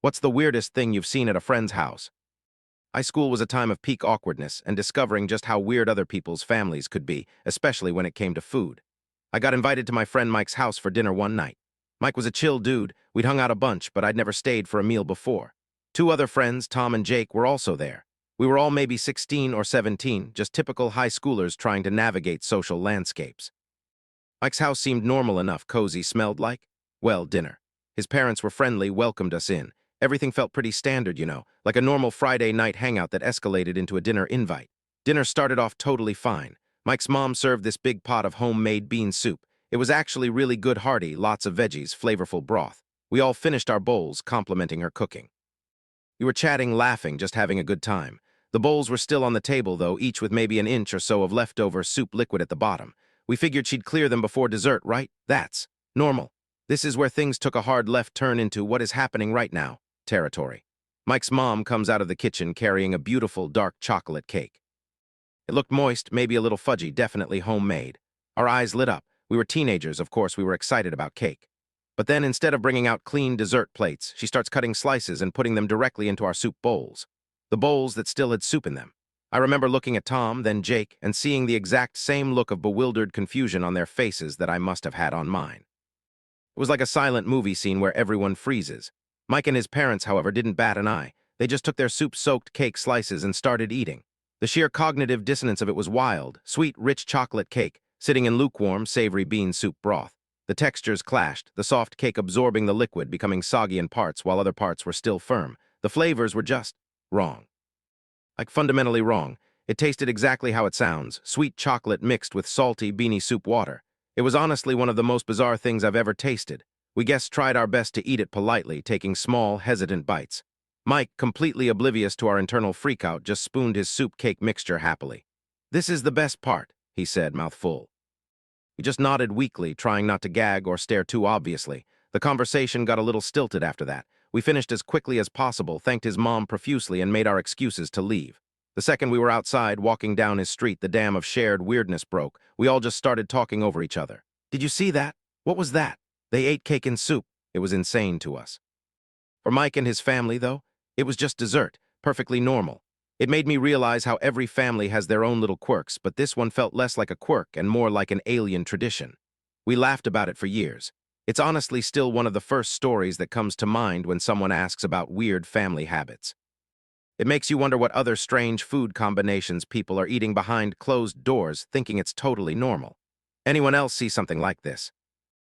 What's the weirdest thing you've seen at a friend's house? High school was a time of peak awkwardness and discovering just how weird other people's families could be, especially when it came to food. I got invited to my friend Mike's house for dinner one night. Mike was a chill dude. We'd hung out a bunch, but I'd never stayed for a meal before. Two other friends, Tom and Jake, were also there. We were all maybe 16 or 17, just typical high schoolers trying to navigate social landscapes. Mike's house seemed normal enough. Cozy smelled like, well, dinner. His parents were friendly, welcomed us in. Everything felt pretty standard, like a normal Friday night hangout that escalated into a dinner invite. Dinner started off totally fine. Mike's mom served this big pot of homemade bean soup. It was actually really good, hearty, lots of veggies, flavorful broth. We all finished our bowls, complimenting her cooking. We were chatting, laughing, just having a good time. The bowls were still on the table, though, each with maybe an inch or so of leftover soup liquid at the bottom. We figured she'd clear them before dessert, right? That's normal. This is where things took a hard left turn into what is happening right now territory. Mike's mom comes out of the kitchen carrying a beautiful dark chocolate cake. It looked moist, maybe a little fudgy, definitely homemade. Our eyes lit up. We were teenagers, of course we were excited about cake. But then instead of bringing out clean dessert plates, she starts cutting slices and putting them directly into our soup bowls. The bowls that still had soup in them. I remember looking at Tom, then Jake, and seeing the exact same look of bewildered confusion on their faces that I must have had on mine. It was like a silent movie scene where everyone freezes. Mike and his parents, however, didn't bat an eye. They just took their soup-soaked cake slices and started eating. The sheer cognitive dissonance of it was wild. Sweet, rich chocolate cake, sitting in lukewarm, savory bean soup broth. The textures clashed, the soft cake absorbing the liquid, becoming soggy in parts while other parts were still firm. The flavors were just wrong. Like fundamentally wrong. It tasted exactly how it sounds, sweet chocolate mixed with salty, beanie soup water. It was honestly one of the most bizarre things I've ever tasted. We guests tried our best to eat it politely, taking small, hesitant bites. Mike, completely oblivious to our internal freakout, just spooned his soup cake mixture happily. "This is the best part," he said, mouth full. We just nodded weakly, trying not to gag or stare too obviously. The conversation got a little stilted after that. We finished as quickly as possible, thanked his mom profusely, and made our excuses to leave. The second we were outside, walking down his street, the dam of shared weirdness broke. We all just started talking over each other. "Did you see that? What was that? They ate cake and soup." It was insane to us. For Mike and his family, though, it was just dessert, perfectly normal. It made me realize how every family has their own little quirks, but this one felt less like a quirk and more like an alien tradition. We laughed about it for years. It's honestly still one of the first stories that comes to mind when someone asks about weird family habits. It makes you wonder what other strange food combinations people are eating behind closed doors, thinking it's totally normal. Anyone else see something like this?